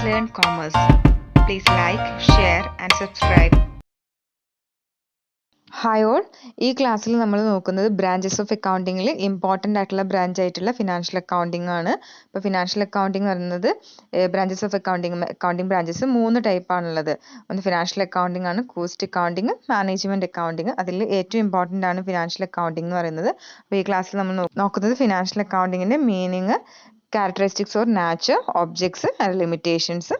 learn commerce. Please like, share and subscribe. Hi all, ഈ ക്ലാസ്സിൽ നമ്മൾ നോക്കുന്നത് ബ്രാഞ്ചസ് ഓഫ് അക്കൗണ്ടിങ്ങിൽ ഇമ്പോർട്ടൻ്റ് ആയിട്ടുള്ള ബ്രാഞ്ച് ആയിട്ടുള്ള ഫിനാൻഷ്യൽ അക്കൗണ്ടിങ് ആണ്. അപ്പോൾ ഫിനാൻഷ്യൽ അക്കൗണ്ടിങ് പറയുന്നത് ബ്രാഞ്ചസ് ഓഫ് അക്കൗണ്ടിങ് ബ്രാഞ്ചസ് 3 ടൈപ്പാണുള്ളത്. ഒന്ന് ഫിനാൻഷ്യൽ അക്കൗണ്ടിങ് ആണ്, കോസ്റ്റ് അക്കൗണ്ടിങ്, മാനേജ്മെൻറ്റ് അക്കൗണ്ടിങ്. അതിൽ ഏറ്റവും ഇമ്പോർട്ടൻ്റ് ആണ് ഫിനാൻഷ്യൽ അക്കൗണ്ടിങ് എന്ന് പറയുന്നത്. അപ്പോൾ ഈ ക്ലാസ്സിൽ നമ്മൾ നോക്കുന്നത് ഫിനാൻഷ്യൽ അക്കൗണ്ടിങ്ങിൻ്റെ meaning, characteristics or nature, objects and limitations.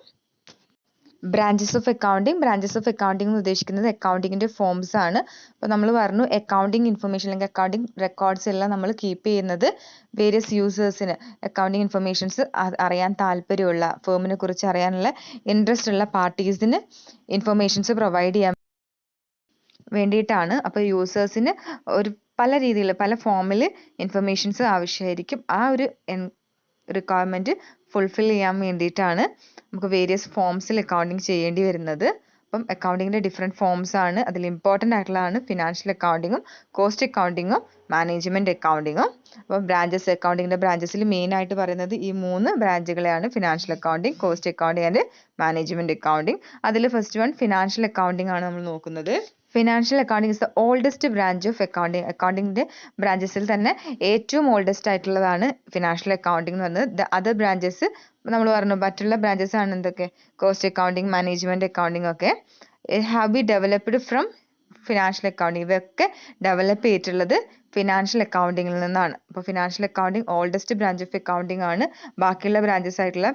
Branches of accounting എന്ന് ഉദ്ദേശിക്കുന്നത് അക്കൗണ്ടിങ്ങിൻ്റെ ഫോംസ് ആണ്. അപ്പോൾ നമ്മൾ പറഞ്ഞു അക്കൗണ്ടിങ് ഇൻഫർമേഷൻ അല്ലെങ്കിൽ അക്കൗണ്ടിങ് റെക്കോർഡ്സ് എല്ലാം നമ്മൾ കീപ്പ് ചെയ്യുന്നത് വേരിയസ് യൂസേഴ്സിന് അക്കൗണ്ടിങ് ഇൻഫർമേഷൻസ് അറിയാൻ താല്പര്യമുള്ള, ഫേമിനെ കുറിച്ച് അറിയാനുള്ള ഇൻട്രസ്റ്റ് ഉള്ള പാർട്ടീസിന് ഇൻഫർമേഷൻസ് പ്രൊവൈഡ് ചെയ്യാൻ വേണ്ടിയിട്ടാണ്. അപ്പോൾ യൂസേഴ്സിന് ഒരു പല രീതിയിൽ പല ഫോമിൽ ഇൻഫർമേഷൻസ് ആവശ്യമായിരിക്കും. ആ ഒരു റിക്വയർമെൻറ്റ് ഫുൾഫിൽ ചെയ്യാൻ വേണ്ടിയിട്ടാണ് നമുക്ക് വേരിയസ് ഫോംസിൽ അക്കൗണ്ടിങ് ചെയ്യേണ്ടി വരുന്നത്. അപ്പം അക്കൗണ്ടിങ്ങിൻ്റെ ഡിഫറെൻറ്റ് ഫോംസ് ആണ്. അതിൽ ഇമ്പോർട്ടൻ്റ് ആയിട്ടുള്ളതാണ് ഫിനാൻഷ്യൽ അക്കൗണ്ടിങ്ങും കോസ്റ്റ് അക്കൗണ്ടിങ്ങും മാനേജ്മെൻറ്റ് അക്കൗണ്ടിങ്ങും. അപ്പം അക്കൗണ്ടിങ്ങിൻ്റെ ബ്രാഞ്ചസിൽ മെയിനായിട്ട് പറയുന്നത് ഈ 3 ബ്രാഞ്ചുകളെയാണ്: financial accounting, cost accounting and management accounting. അതിൽ ഫസ്റ്റ് വൺ ഫിനാൻഷ്യൽ അക്കൗണ്ടിങ് ആണ് നമ്മൾ നോക്കുന്നത്. Financial accounting is the oldest branch of accounting. അക്കൗണ്ടിങ്ങിൻ്റെ ബ്രാഞ്ചസിൽ തന്നെ ഏറ്റവും ഓൾഡസ്റ്റ് ആയിട്ടുള്ളതാണ് ഫിനാൻഷ്യൽ അക്കൗണ്ടിങ് എന്ന് പറയുന്നത്. ദ അതർ ബ്രാഞ്ചസ് നമ്മൾ പറഞ്ഞു മറ്റുള്ള ബ്രാഞ്ചസ് ആണ് എന്തൊക്കെ, കോസ്റ്റ് അക്കൗണ്ടിങ്, മാനേജ്മെൻറ്റ് അക്കൗണ്ടിങ് ഒക്കെ have been developed from financial accounting. ഇവയൊക്കെ ഡെവലപ്പ് ചെയ്തിട്ടുള്ളത് ഫിനാൻഷ്യൽ അക്കൗണ്ടിങ്ങിൽ നിന്നാണ്. അപ്പോൾ financial accounting oldest branch of accounting ആണ്. ബാക്കിയുള്ള ബ്രാഞ്ചസ് ആയിട്ടുള്ള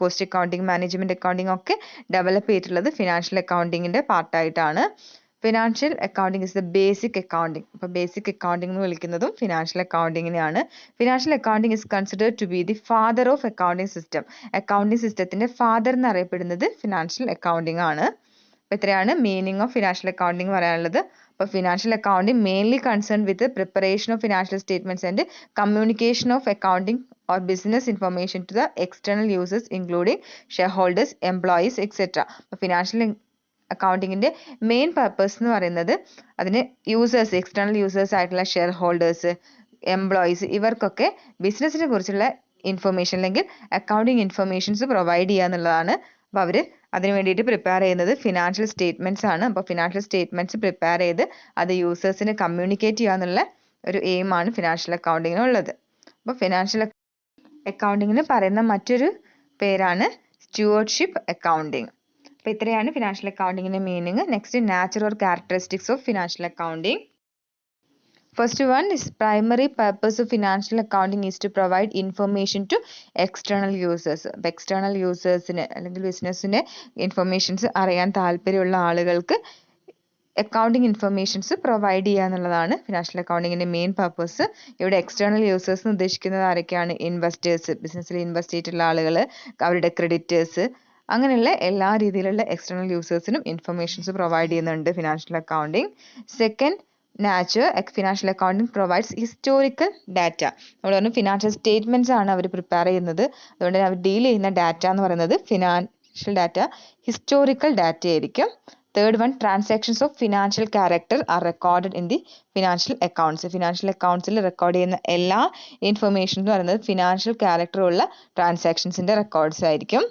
കോസ്റ്റ് അക്കൗണ്ടിങ്, മാനേജ്മെൻറ്റ് അക്കൗണ്ടിങ് ഒക്കെ ഡെവലപ്പ് ചെയ്തിട്ടുള്ളത് ഫിനാൻഷ്യൽ അക്കൗണ്ടിങ്ങിൻ്റെ പാർട്ടായിട്ടാണ്. Financial accounting is the basic accounting. അപ്പോൾ ബേസിക് അക്കൗണ്ടിങ് എന്ന് വിളിക്കുന്നതും ഫിനാൻഷ്യൽ അക്കൗണ്ടിങ്ങിനെയാണ്. Financial accounting is considered to be the father of accounting system. Accounting സിസ്റ്റത്തിൻ്റെ ഫാദർ എന്നറിയപ്പെടുന്നത് ഫിനാൻഷ്യൽ അക്കൗണ്ടിങ് ആണ്. അപ്പോൾ ഇത്രയാണ് മീനിങ് ഓഫ് ഫിനാൻഷ്യൽ അക്കൗണ്ടിങ് പറയാനുള്ളത്. അപ്പോൾ financial accounting mainly concern with preparation of financial statements and communication of accounting or business information to the external users including shareholders, employees, etc. അപ്പോൾ financial അക്കൗണ്ടിങ്ങിൻ്റെ main purpose എന്ന് പറയുന്നത് അതിന് users, external users ആയിട്ടുള്ള share holders, employees, ഇവർക്കൊക്കെ ബിസിനസ്സിനെ കുറിച്ചുള്ള information അല്ലെങ്കിൽ അക്കൗണ്ടിങ് ഇൻഫർമേഷൻസ് പ്രൊവൈഡ് ചെയ്യുക എന്നുള്ളതാണ്. അപ്പോൾ അവർ അതിന് വേണ്ടിയിട്ട് പ്രിപ്പയർ ചെയ്യുന്നത് ഫിനാൻഷ്യൽ സ്റ്റേറ്റ്മെൻറ്റ്സ് ആണ്. അപ്പോൾ ഫിനാൻഷ്യൽ സ്റ്റേറ്റ്മെൻറ്റ്സ് പ്രിപ്പയർ ചെയ്ത് അത് യൂസേഴ്സിന് കമ്മ്യൂണിക്കേറ്റ് ചെയ്യുക എന്നുള്ള ഒരു എയിമാണ് ഫിനാൻഷ്യൽ അക്കൗണ്ടിങ്ങിനുള്ളത്. അപ്പോൾ ഫിനാൻഷ്യൽ അക്കൗണ്ടിങ്ങിന് പറയുന്ന മറ്റൊരു പേരാണ് സ്റ്റുവർഡ്ഷിപ്പ് അക്കൗണ്ടിങ്. അപ്പോൾ ഇത്രയാണ് ഫിനാൻഷ്യൽ അക്കൗണ്ടിങ്ങിൻ്റെ meaning. Next, nature or characteristics of financial accounting. First one is primary purpose of financial accounting is to provide information to external users. അപ്പോൾ എക്സ്റ്റേണൽ യൂസേഴ്സിന് അല്ലെങ്കിൽ ബിസിനസ്സിൻ്റെ ഇൻഫർമേഷൻസ് അറിയാൻ താല്പര്യമുള്ള ആളുകൾക്ക് അക്കൗണ്ടിങ് ഇൻഫർമേഷൻസ് പ്രൊവൈഡ് ചെയ്യുക എന്നുള്ളതാണ് ഫിനാൻഷ്യൽ അക്കൗണ്ടിങ്ങിൻ്റെ മെയിൻ പർപ്പസ്. ഇവിടെ എക്സ്റ്റേണൽ യൂസേഴ്സ് എന്ന് ഉദ്ദേശിക്കുന്നത് ആരൊക്കെയാണ്? ഇൻവെസ്റ്റേഴ്സ്, ബിസിനസ്സിൽ ഇൻവെസ്റ്റ് ചെയ്തിട്ടുള്ള ആളുകൾ, അവരുടെ ക്രെഡിറ്റേഴ്സ്, അങ്ങനെയുള്ള എല്ലാ രീതിയിലുള്ള എക്സ്റ്റേണൽ യൂസേഴ്സിനും ഇൻഫർമേഷൻസ് പ്രൊവൈഡ് ചെയ്യുന്നുണ്ട് financial accounting. Second nature, financial accounting provides historical data. നമ്മൾ പറഞ്ഞു ഫിനാൻഷ്യൽ സ്റ്റേറ്റ്മെൻറ്റ്സ് ആണ് അവർ പ്രിപ്പയർ ചെയ്യുന്നത്. അതുകൊണ്ട് അവർ ഡീൽ ചെയ്യുന്ന ഡാറ്റ എന്ന് പറയുന്നത് ഫിനാൻഷ്യൽ ഡാറ്റ, ഹിസ്റ്റോറിക്കൽ ഡാറ്റ ആയിരിക്കും. Third one, transactions of financial character are recorded in the financial accounts. Financial അക്കൗണ്ട്സിൽ റെക്കോർഡ് ചെയ്യുന്ന എല്ലാ ഇൻഫർമേഷൻ എന്ന് പറയുന്നത് ഫിനാൻഷ്യൽ ക്യാരക്ടർ ഉള്ള ട്രാൻസാക്ഷൻസിൻ്റെ റെക്കോർഡ്സ് ആയിരിക്കും.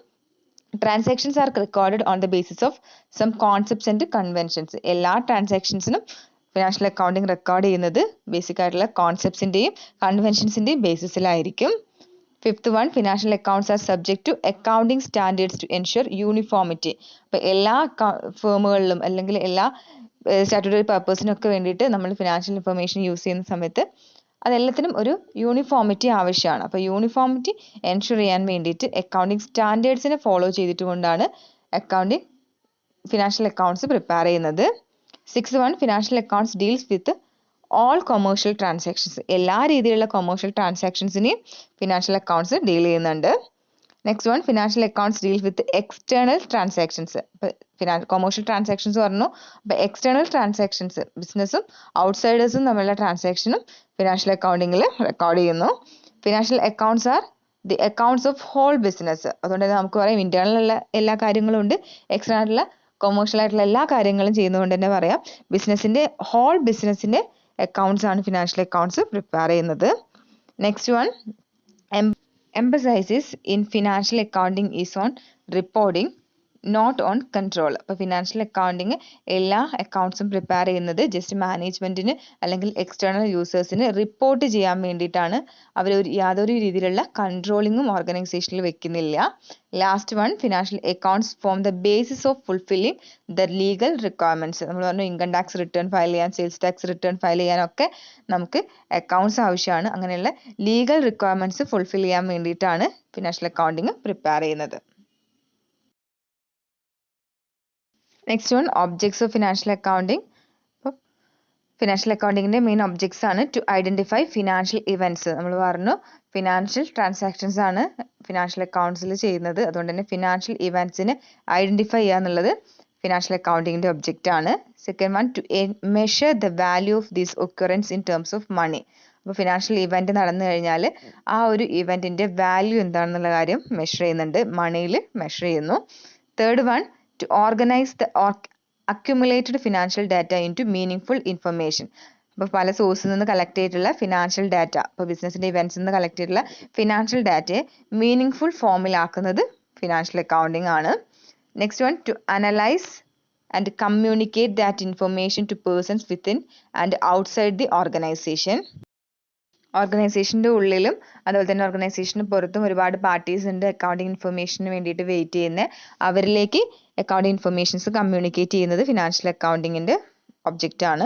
Transactions are recorded on the basis of some concepts and conventions. എല്ലാ ട്രാൻസാക്ഷൻസിനും ഫിനാൻഷ്യൽ അക്കൗണ്ടിങ് റെക്കോർഡ് ചെയ്യുന്നത് ബേസിക് ആയിട്ടുള്ള കോൺസെപ്റ്റ്സിൻ്റെയും കൺവെൻഷൻസിൻ്റെയും ബേസിസിലായിരിക്കും. Fifth one, financial accounts are subject to accounting standards to ensure uniformity. അപ്പോൾ എല്ലാ ഫേമുകളിലും അല്ലെങ്കിൽ എല്ലാ സ്റ്റാറ്റ്യൂട്ടറി പർപ്പസിനൊക്കെ വേണ്ടിയിട്ട് നമ്മൾ ഫിനാൻഷ്യൽ ഇൻഫർമേഷൻ യൂസ് ചെയ്യുന്ന സമയത്ത് അതെല്ലാത്തിനും ഒരു യൂണിഫോമിറ്റി ആവശ്യമാണ്. അപ്പോൾ യൂണിഫോമിറ്റി എൻഷുർ ചെയ്യാൻ വേണ്ടിയിട്ട് അക്കൗണ്ടിങ് സ്റ്റാൻഡേർഡ്സിനെ ഫോളോ ചെയ്തിട്ട് കൊണ്ടാണ് ഫിനാൻഷ്യൽ അക്കൗണ്ട്സ് പ്രിപ്പയർ ചെയ്യുന്നത്. Six one, financial accounts deals with all commercial transactions. എല്ലാ രീതിയിലുള്ള കൊമേഴ്ഷ്യൽ ട്രാൻസാക്ഷൻസിനെയും ഫിനാൻഷ്യൽ അക്കൗണ്ട്സ് ഡീൽ ചെയ്യുന്നുണ്ട്. Next one, financial accounts deal with external transactions. ഇപ്പോൾ കൊമേഴ്ഷ്യൽ ട്രാൻസാക്ഷൻസ് പറഞ്ഞു. അപ്പോൾ എക്സ്റ്റേണൽ ട്രാൻസാക്ഷൻസ്, ബിസിനസ്സും ഔട്ട്സൈഡേഴ്സും തമ്മിലുള്ള ട്രാൻസാക്ഷനും ഫിനാൻഷ്യൽ അക്കൗണ്ടിങ്ങിൽ റെക്കോർഡ് ചെയ്യുന്നു. Financial accounts are the accounts of whole business. അതുകൊണ്ട് തന്നെ നമുക്ക് പറയാം ഇന്റേണലുള്ള എല്ലാ കാര്യങ്ങളും ഉണ്ട്, എക്സ്റ്റേണൽ ആയിട്ടുള്ള കൊമേഴ്ഷ്യൽ ആയിട്ടുള്ള എല്ലാ കാര്യങ്ങളും ചെയ്യുന്നതുകൊണ്ട് തന്നെ പറയാം ബിസിനസ്സിൻ്റെ ഹോൾ ബിസിനസ്സിൻ്റെ അക്കൗണ്ട്സ് ആണ് ഫിനാൻഷ്യൽ അക്കൗണ്ട്സ് പ്രിപ്പയർ ചെയ്യുന്നത്. Next one, emphasizes in financial accounting is on reporting, not on control. അപ്പോൾ ഫിനാൻഷ്യൽ അക്കൗണ്ടിങ് എല്ലാ അക്കൗണ്ട്സും പ്രിപ്പയർ ചെയ്യുന്നത് ജസ്റ്റ് മാനേജ്മെൻറ്റിന് അല്ലെങ്കിൽ എക്സ്റ്റേണൽ യൂസേഴ്സിന് റിപ്പോർട്ട് ചെയ്യാൻ വേണ്ടിയിട്ടാണ്. അവർ യാതൊരു രീതിയിലുള്ള കൺട്രോളിങ്ങും ഓർഗനൈസേഷനിൽ വെക്കുന്നില്ല. Last one, financial accounts form the basis of fulfilling the legal requirements. നമ്മൾ പറഞ്ഞു ഇൻകം ടാക്സ് റിട്ടേൺ ഫയൽ ചെയ്യാൻ, സെയിൽസ് ടാക്സ് റിട്ടേൺ ഫയൽ ചെയ്യാനൊക്കെ നമുക്ക് അക്കൗണ്ട്സ് ആവശ്യമാണ്. അങ്ങനെയുള്ള ലീഗൽ റിക്വയർമെൻറ്റ്സ് ഫുൾഫിൽ ചെയ്യാൻ വേണ്ടിയിട്ടാണ് ഫിനാൻഷ്യൽ അക്കൗണ്ടിങ് പ്രിപ്പയർ ചെയ്യുന്നത്. Next one, objects of financial accounting. അപ്പോൾ ഫിനാൻഷ്യൽ അക്കൗണ്ടിങ്ങിൻ്റെ മെയിൻ ഒബ്ജക്ട്സ് ആണ് ടു ഐഡൻറ്റിഫൈ ഫിനാൻഷ്യൽ ഇവൻറ്റ്സ്. നമ്മൾ പറഞ്ഞു ഫിനാൻഷ്യൽ ട്രാൻസാക്ഷൻസ് ആണ് ഫിനാൻഷ്യൽ അക്കൗണ്ട്സിൽ ചെയ്യുന്നത്. അതുകൊണ്ട് തന്നെ ഫിനാൻഷ്യൽ ഇവൻറ്റ്സിനെ ഐഡൻറ്റിഫൈ ചെയ്യുക എന്നുള്ളത് ഫിനാൻഷ്യൽ അക്കൗണ്ടിങ്ങിൻ്റെ ഒബ്ജക്റ്റ് ആണ്. Second one, to measure the value of these occurrence in terms of money. അപ്പോൾ ഫിനാൻഷ്യൽ ഇവൻറ്റ് നടന്നു കഴിഞ്ഞാൽ ആ ഒരു ഇവൻറ്റിൻ്റെ വാല്യൂ എന്താണെന്നുള്ള കാര്യം മെഷർ ചെയ്യുന്നുണ്ട്, മണിയിൽ മെഷർ ചെയ്യുന്നു. Third one, to organize the accumulated financial data into meaningful information. അപ്പോൾ പല സോഴ്സിൽ നിന്ന് കളക്ട് ചെയ്തിട്ടുള്ള ഫിനാൻഷ്യൽ ഡാറ്റ, ഇപ്പോൾ ബിസിനസിൻ്റെ ഇവൻറ്റ്സിൽ നിന്ന് കളക്ട് ചെയ്തിട്ടുള്ള ഫിനാൻഷ്യൽ ഡാറ്റയെ മീനിങ് ഫുൾ ഫോമിലാക്കുന്നത് ഫിനാൻഷ്യൽ അക്കൗണ്ടിങ് ആണ്. Next one, to analyse and communicate that information to persons within and outside the organisation. ഓർഗനൈസേഷൻ്റെ ഉള്ളിലും അതുപോലെ തന്നെ ഓർഗനൈസേഷന് പുറത്തും ഒരുപാട് പാർട്ടീസ് ഉണ്ട് അക്കൗണ്ടിങ് ഇൻഫർമേഷന് വേണ്ടിയിട്ട് വെയിറ്റ് ചെയ്യുന്നത്. അവരിലേക്ക് അക്കൗണ്ടിങ് ഇൻഫർമേഷൻസ് കമ്മ്യൂണിക്കേറ്റ് ചെയ്യുന്നത് ഫിനാൻഷ്യൽ അക്കൗണ്ടിങ്ങിൻ്റെ ഒബ്ജക്റ്റ് ആണ്.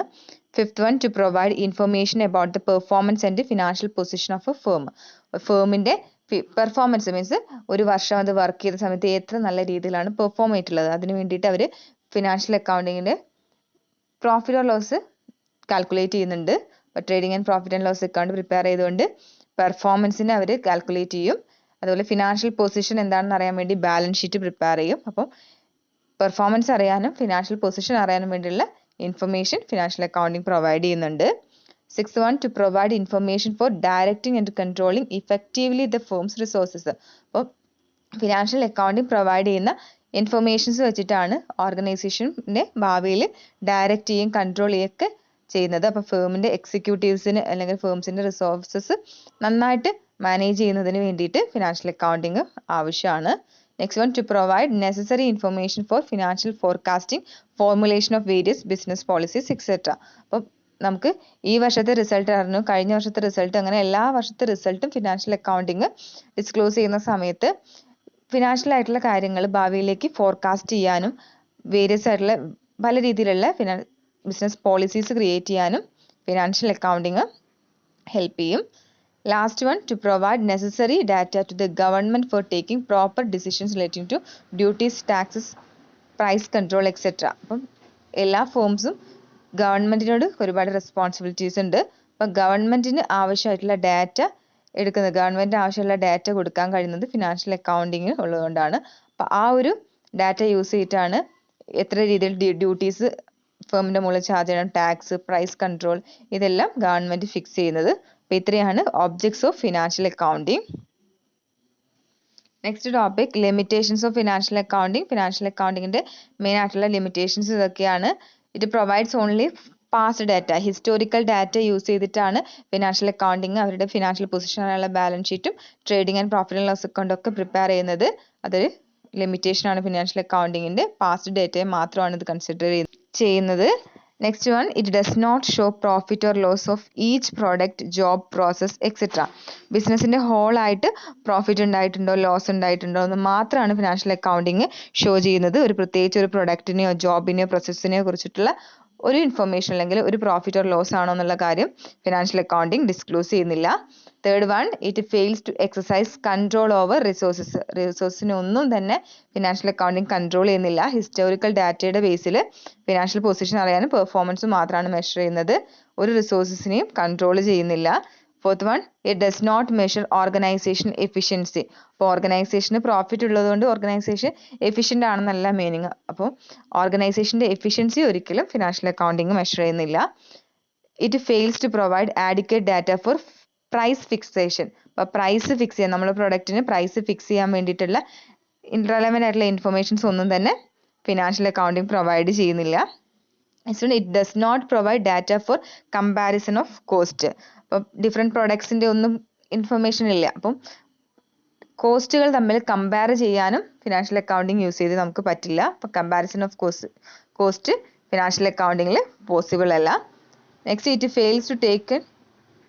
Fifth one, to provide information about the performance and financial position of a firm. ഫേമിൻ്റെ പെർഫോമൻസ് മീൻസ് ഒരു വർഷം അത് വർക്ക് ചെയ്ത സമയത്ത് എത്ര നല്ല രീതിയിലാണ് പെർഫോം ചെയ്തിട്ടുള്ളത്, അതിന് വേണ്ടിയിട്ട് അവർ ഫിനാൻഷ്യൽ അക്കൗണ്ടിങ്ങിൻ്റെ പ്രോഫിറ്റ് ഓർ ലോസ് കാൽക്കുലേറ്റ് ചെയ്യുന്നുണ്ട്. Trading and profit and loss account prepare ചെയ്തുകൊണ്ട് പെർഫോമൻസിനെ അവർ കാൽക്കുലേറ്റ് ചെയ്യും. അതുപോലെ ഫിനാൻഷ്യൽ പൊസിഷൻ എന്താണെന്ന് അറിയാൻ വേണ്ടി ബാലൻസ് ഷീറ്റ് പ്രിപ്പയർ ചെയ്യും. അപ്പം പെർഫോമൻസ് അറിയാനും ഫിനാൻഷ്യൽ പൊസിഷൻ അറിയാനും വേണ്ടിയുള്ള ഇൻഫർമേഷൻ ഫിനാൻഷ്യൽ അക്കൗണ്ടിങ് പ്രൊവൈഡ് ചെയ്യുന്നുണ്ട്. Six one, to provide information for directing and controlling effectively the firm's resources. അപ്പോൾ ഫിനാൻഷ്യൽ അക്കൗണ്ടിങ് പ്രൊവൈഡ് ചെയ്യുന്ന ഇൻഫർമേഷൻസ് വെച്ചിട്ടാണ് ഓർഗനൈസേഷനെ ഭാവിയിൽ ഡയറക്റ്റ് ചെയ്യും കൺട്രോൾ ചെയ്യുകയൊക്കെ ചെയ്യുന്നത്. അപ്പോൾ ഫേമിൻ്റെ എക്സിക്യൂട്ടീവ്സിന് അല്ലെങ്കിൽ ഫേംസിൻ്റെ റിസോഴ്സസ് നന്നായിട്ട് മാനേജ് ചെയ്യുന്നതിന് വേണ്ടിയിട്ട് ഫിനാൻഷ്യൽ അക്കൗണ്ടിങ് ആവശ്യമാണ്. Next one, to provide necessary information for financial forecasting, formulation of various business policies etcetera. അപ്പം നമുക്ക് ഈ വർഷത്തെ റിസൾട്ട് അറിഞ്ഞു, കഴിഞ്ഞ വർഷത്തെ റിസൾട്ട്, അങ്ങനെ എല്ലാ വർഷത്തെ റിസൾട്ടും ഫിനാൻഷ്യൽ അക്കൗണ്ടിങ് ഡിസ്ക്ലോസ് ചെയ്യുന്ന സമയത്ത് ഫിനാൻഷ്യൽ ആയിട്ടുള്ള കാര്യങ്ങൾ ഭാവിയിലേക്ക് ഫോർകാസ്റ്റ് ചെയ്യാനും വേരിയസ് ആയിട്ടുള്ള പല രീതിയിലുള്ള ബിസിനസ് പോളിസീസ് ക്രിയേറ്റ് ചെയ്യാനും ഫിനാൻഷ്യൽ അക്കൗണ്ടിങ് ഹെൽപ്പ് ചെയ്യും. Last one, to provide necessary data to the government for taking proper decisions relating to duties, taxes, price control etcetera. അപ്പം എല്ലാ ഫേംസും ഗവൺമെൻറ്റിനോട് ഒരുപാട് റെസ്പോൺസിബിലിറ്റീസ് ഉണ്ട്. അപ്പം ഗവൺമെൻറ്റിന് ആവശ്യമായിട്ടുള്ള ഡാറ്റ ഗവൺമെൻറ്റിന് ആവശ്യമുള്ള ഡാറ്റ കൊടുക്കാൻ കഴിയുന്നത് ഫിനാൻഷ്യൽ അക്കൗണ്ടിങ് ഉള്ളതുകൊണ്ടാണ്. അപ്പം ആ ഒരു ഡാറ്റ യൂസ് ചെയ്തിട്ടാണ് എത്ര രീതിയിൽ ഡ്യൂട്ടീസ് ഫേമിൻ്റെ മുകളിൽ ചാർജ് ചെയ്യണം, ടാക്സ്, പ്രൈസ് കൺട്രോൾ, ഇതെല്ലാം ഗവൺമെൻറ് ഫിക്സ് ചെയ്യുന്നത്. അപ്പോൾ ഇത്രയാണ് objects of financial accounting. Next topic, limitations of financial accounting. Financial അക്കൗണ്ടിങ്ങിൻ്റെ മെയിൻ ആയിട്ടുള്ള ലിമിറ്റേഷൻസ് ഇതൊക്കെയാണ്. It provides only past data, historical data use ചെയ്തിട്ടാണ് ഫിനാൻഷ്യൽ അക്കൗണ്ടിങ് അവരുടെ ഫിനാൻഷ്യൽ പൊസിഷനുള്ള ബാലൻസ് ഷീറ്റും trading and profit and loss അക്കൗണ്ടും ഒക്കെ പ്രിപ്പയർ ചെയ്യുന്നത്. അതൊരു ലിമിറ്റേഷൻ ആണ് ഫിനാൻഷ്യൽ അക്കൗണ്ടിങ്ങിൻ്റെ. പാസ്റ്റ് ഡേറ്റയെ മാത്രമാണ് ഇത് കൺസിഡർ ചെയ്യുന്നത്. Next one, it does not show profit or loss of each product, job, process etcetera. ബിസിനസിൻ്റെ ഹോളായിട്ട് പ്രോഫിറ്റ് ഉണ്ടായിട്ടുണ്ടോ ലോസ് ഉണ്ടായിട്ടുണ്ടോ എന്ന് മാത്രമാണ് ഫിനാൻഷ്യൽ അക്കൗണ്ടിങ് ഷോ ചെയ്യുന്നത്. പ്രത്യേകിച്ച് ഒരു പ്രൊഡക്റ്റിനെയോ ജോബിനെയോ പ്രോസസ്സിനെയോ കുറിച്ചിട്ടുള്ള ഒരു ഇൻഫർമേഷൻ അല്ലെങ്കിൽ ഒരു പ്രോഫിറ്റ് ഓർ ലോസ് ആണോ എന്നുള്ള കാര്യം ഫിനാൻഷ്യൽ അക്കൗണ്ടിങ് ഡിസ്ക്ലോസ് ചെയ്യുന്നില്ല. Third one, it fails to exercise control over resources. റിസോഴ്സിനെ ഒന്നും തന്നെ ഫിനാൻഷ്യൽ അക്കൗണ്ടിങ് കൺട്രോൾ ചെയ്യുന്നില്ല. ഹിസ്റ്റോറിക്കൽ ഡാറ്റയുടെ ബേസിൽ ഫിനാൻഷ്യൽ പൊസിഷൻ അറിയാനും പെർഫോമൻസ് മാത്രമാണ് മെഷർ ചെയ്യുന്നത്. ഒരു റിസോഴ്സസിനെയും കൺട്രോൾ ചെയ്യുന്നില്ല. Fourth one, it does not measure organisation efficiency. അപ്പോൾ ഓർഗനൈസേഷന് പ്രോഫിറ്റ് ഉള്ളതുകൊണ്ട് ഓർഗനൈസേഷൻ എഫിഷ്യൻ്റ് ആണെന്നല്ല മീനിങ്. അപ്പോൾ ഓർഗനൈസേഷൻ്റെ എഫിഷ്യൻസി ഒരിക്കലും ഫിനാൻഷ്യൽ അക്കൗണ്ടിങ് മെഷർ ചെയ്യുന്നില്ല. It fails to provide adequate data for price fixation. അപ്പോൾ പ്രൈസ് ഫിക്സ് ചെയ്യാൻ, നമ്മുടെ പ്രൊഡക്റ്റിന് പ്രൈസ് ഫിക്സ് ചെയ്യാൻ വേണ്ടിയിട്ടുള്ള ഇൻറലവൻ്റ് ആയിട്ടുള്ള ഇൻഫർമേഷൻസ് ഒന്നും തന്നെ ഫിനാൻഷ്യൽ അക്കൗണ്ടിങ് പ്രൊവൈഡ് ചെയ്യുന്നില്ല. It does not provide data for comparison of cost. അപ്പം ഡിഫറെൻറ്റ് പ്രൊഡക്ട്സിൻ്റെ ഒന്നും ഇൻഫർമേഷൻ ഇല്ല. അപ്പം കോസ്റ്റുകൾ തമ്മിൽ കമ്പയർ ചെയ്യാനും ഫിനാൻഷ്യൽ അക്കൗണ്ടിങ് യൂസ് ചെയ്ത് നമുക്ക് പറ്റില്ല. അപ്പോൾ കമ്പാരിസൺ ഓഫ് കോസ്റ്റ് ഫിനാൻഷ്യൽ അക്കൗണ്ടിങ്ങിൽ പോസിബിൾ അല്ല. Next, it fails to take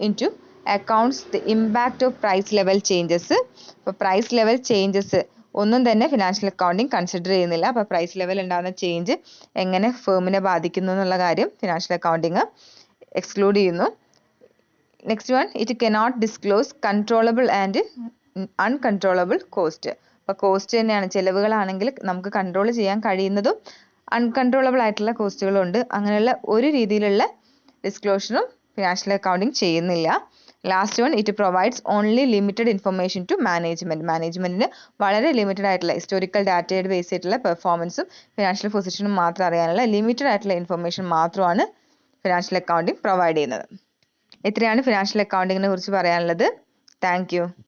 into accounts the impact of price level changes. അപ്പോൾ പ്രൈസ് ലെവൽ ചേഞ്ചസ് ഒന്നും തന്നെ ഫിനാൻഷ്യൽ അക്കൗണ്ടിങ് കൺസിഡർ ചെയ്യുന്നില്ല. അപ്പോൾ പ്രൈസ് ലെവൽ ഉണ്ടാകുന്ന ചേഞ്ച് എങ്ങനെ ഫേമിനെ ബാധിക്കുന്നു എന്നുള്ള കാര്യം ഫിനാൻഷ്യൽ അക്കൗണ്ടിങ് എക്സ്ക്ലൂഡ് ചെയ്യുന്നു. Next one, it cannot disclose controllable and uncontrollable cost. അപ്പോൾ കോസ്റ്റ് തന്നെയാണ്, ചിലവുകളാണെങ്കിൽ നമുക്ക് കൺട്രോൾ ചെയ്യാൻ കഴിയുന്നതും അൺകൺട്രോളബിൾ ആയിട്ടുള്ള കോസ്റ്റുകളും ഉണ്ട്. അങ്ങനെയുള്ള ഒരു രീതിയിലുള്ള ഡിസ്ക്ലോഷറും ഫിനാൻഷ്യൽ അക്കൗണ്ടിങ് ചെയ്യുന്നില്ല. Last one, it provides only limited information to മാനേജ്മെന്റിന് വളരെ ലിമിറ്റഡ് ആയിട്ടുള്ള ഹിസ്റ്റോറിക്കൽ ഡാറ്റയുടെ ബേസ് ആയിട്ടുള്ള പെർഫോമൻസും ഫിനാൻഷ്യൽ പൊസിഷനും മാത്രം അറിയാനുള്ള ലിമിറ്റഡ് ആയിട്ടുള്ള ഇൻഫർമേഷൻ മാത്രമാണ് ഫിനാൻഷ്യൽ അക്കൗണ്ടിങ് പ്രൊവൈഡ് ചെയ്യുന്നത്. ഇത്രയാണ് ഫിനാൻഷ്യൽ അക്കൗണ്ടിങ്ങിനെ കുറിച്ച് പറയാനുള്ളത്. Thank you.